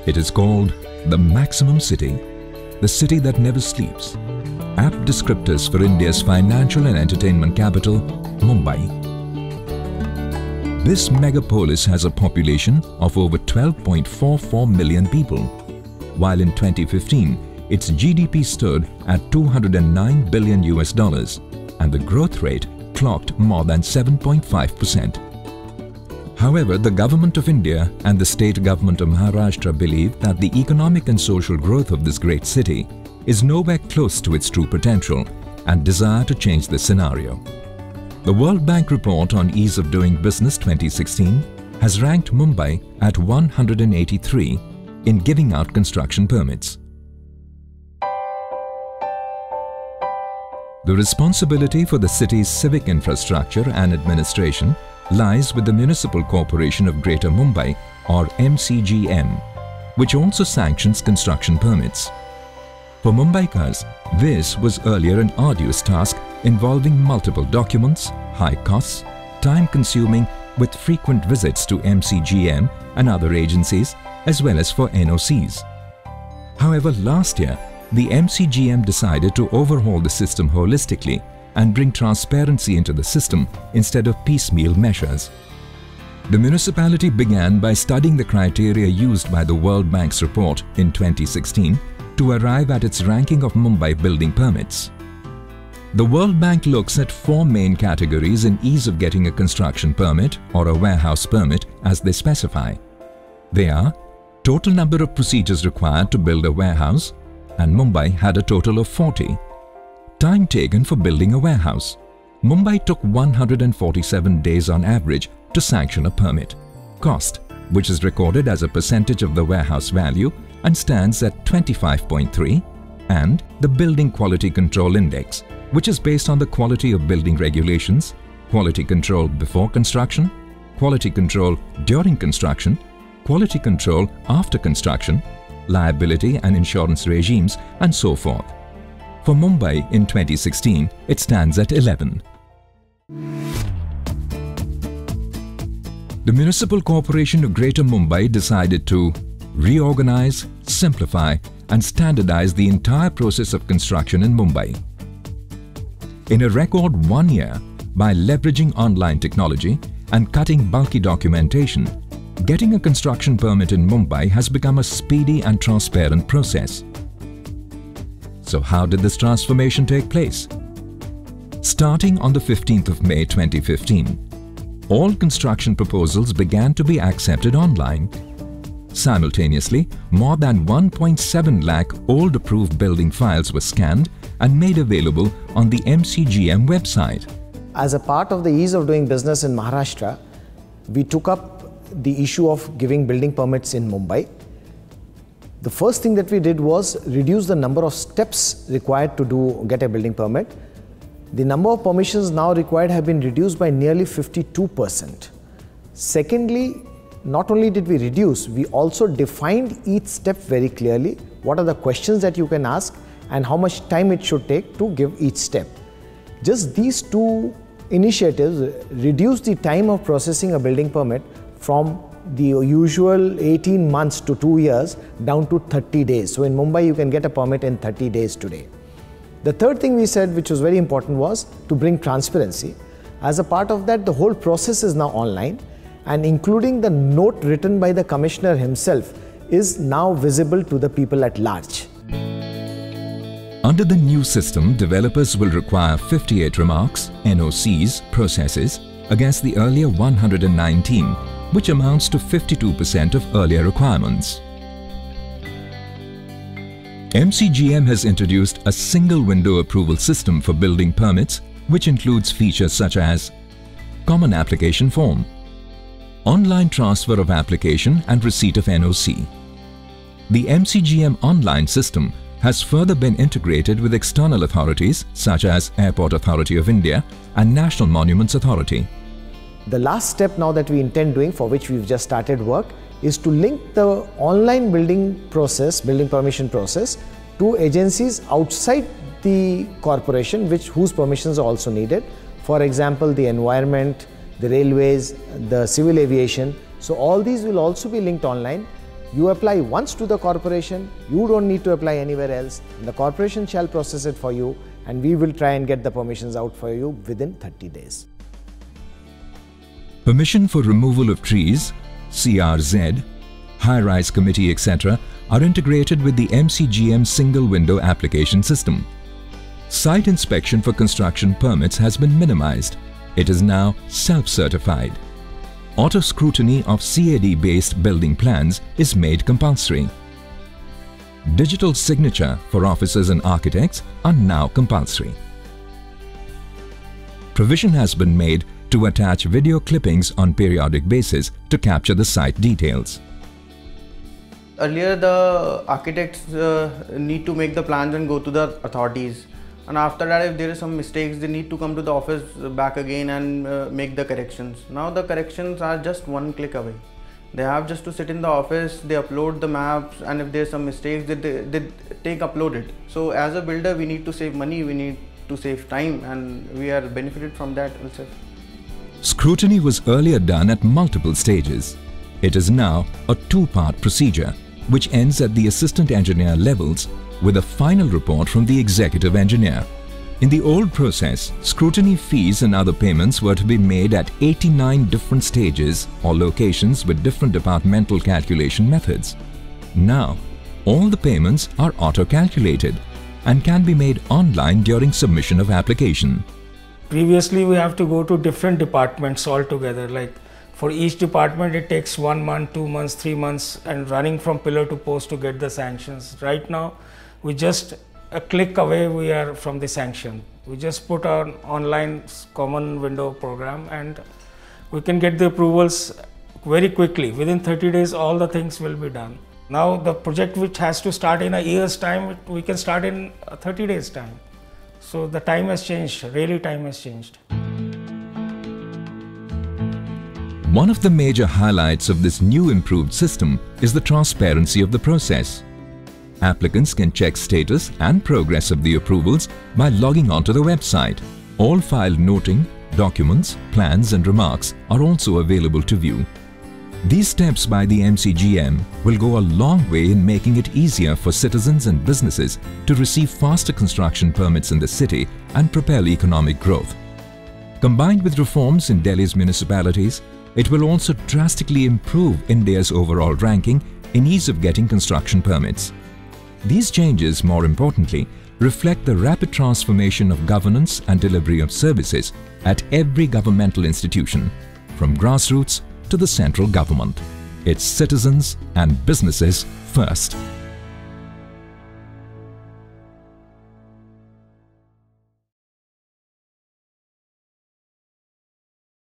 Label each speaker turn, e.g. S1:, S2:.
S1: It is called the maximum city, the city that never sleeps. Apt descriptors for India's financial and entertainment capital, Mumbai. This megapolis has a population of over 12.44 million people, while in 2015, its GDP stood at $209 billion and the growth rate clocked more than 7.5%. However, the Government of India and the State Government of Maharashtra believe that the economic and social growth of this great city is nowhere close to its true potential and desire to change this scenario. The World Bank report on Ease of Doing Business 2016 has ranked Mumbai at 183 in giving out construction permits. The responsibility for the city's civic infrastructure and administration lies with the Municipal Corporation of Greater Mumbai, or MCGM, which also sanctions construction permits. For Mumbaikars, this was earlier an arduous task involving multiple documents, high costs, time-consuming with frequent visits to MCGM and other agencies, as well as for NOCs. However, last year, the MCGM decided to overhaul the system holistically and bring transparency into the system instead of piecemeal measures. The municipality began by studying the criteria used by the World Bank's report in 2016 to arrive at its ranking of Mumbai building permits. The World Bank looks at four main categories in ease of getting a construction permit or a warehouse permit as they specify. They are total number of procedures required to build a warehouse, and Mumbai had a total of 40. Time taken for building a warehouse. Mumbai took 147 days on average to sanction a permit. Cost, which is recorded as a percentage of the warehouse value and stands at 25.3, and the Building Quality Control Index, which is based on the quality of building regulations, quality control before construction, quality control during construction, quality control after construction, liability and insurance regimes, and so forth. For Mumbai in 2016, it stands at 11. The Municipal Corporation of Greater Mumbai decided to reorganize, simplify, and standardize the entire process of construction in Mumbai. In a record 1 year, by leveraging online technology and cutting bulky documentation, getting a construction permit in Mumbai has become a speedy and transparent process. So how did this transformation take place? Starting on the 15th of May 2015, all construction proposals began to be accepted online. Simultaneously, more than 1.7 lakh old approved building files were scanned and made available on the MCGM website.
S2: As a part of the ease of doing business in Maharashtra, we took up the issue of giving building permits in Mumbai. The first thing that we did was reduce the number of steps required to get a building permit. The number of permissions now required have been reduced by nearly 52%. Secondly, not only did we reduce, we also defined each step very clearly. What are the questions that you can ask and how much time it should take to give each step. Just these two initiatives reduced the time of processing a building permit from the usual 18 months to 2 years down to 30 days. So in Mumbai, you can get a permit in 30 days today. The third thing we said, which was very important, was to bring transparency. As a part of that, the whole process is now online, and including the note written by the commissioner himself is now visible to the people at large.
S1: Under the new system, developers will require 58 remarks, NOCs, processes, against the earlier 119, which amounts to 52% of earlier requirements. MCGM has introduced a single window approval system for building permits, which includes features such as common application form, online transfer of application and receipt of NOC. The MCGM online system has further been integrated with external authorities such as Airport Authority of India and National Monuments Authority.
S2: The last step now that we intend doing, for which we've just started work, is to link the online building permission process to agencies outside the corporation whose permissions are also needed. For example, the environment, the railways, the civil aviation. So all these will also be linked online. You apply once to the corporation, you don't need to apply anywhere else. The corporation shall process it for you, and we will try and get the permissions out for you within 30 days.
S1: Permission for removal of trees, CRZ, high-rise committee, etc. are integrated with the MCGM single window application system. Site inspection for construction permits has been minimized. It is now self-certified. Auto scrutiny of CAD-based building plans is made compulsory. Digital signature for officers and architects are now compulsory. Provision has been made to attach video clippings on periodic basis to capture the site details.
S3: Earlier, the architects need to make the plans and go to the authorities. And after that, if there is some mistakes, they need to come to the office back again and make the corrections. Now the corrections are just one click away. They have just to sit in the office, they upload the maps, and if there's some mistakes, they take uploaded. So as a builder, we need to save money, we need to save time, and we are benefited from that also.
S1: Scrutiny was earlier done at multiple stages. It is now a two-part procedure, which ends at the assistant engineer levels with a final report from the executive engineer. In the old process, scrutiny fees and other payments were to be made at 89 different stages or locations with different departmental calculation methods. Now, all the payments are auto-calculated and can be made online during submission of application.
S4: Previously, we have to go to different departments altogether. Like for each department, it takes 1 month, 2 months, 3 months, and running from pillar to post to get the sanctions. Right now, we just a click away, we are from the sanction. We just put our online common window program and we can get the approvals very quickly. Within 30 days, all the things will be done. Now the project which has to start in a year's time, we can start in 30 days time. So the time has changed, really time has changed.
S1: One of the major highlights of this new improved system is the transparency of the process. Applicants can check status and progress of the approvals by logging onto the website. All file noting, documents, plans and remarks are also available to view. These steps by the MCGM will go a long way in making it easier for citizens and businesses to receive faster construction permits in the city and propel economic growth. Combined with reforms in Delhi's municipalities, it will also drastically improve India's overall ranking in ease of getting construction permits. These changes, more importantly, reflect the rapid transformation of governance and delivery of services at every governmental institution, from grassroots to the central government. It's citizens and businesses first.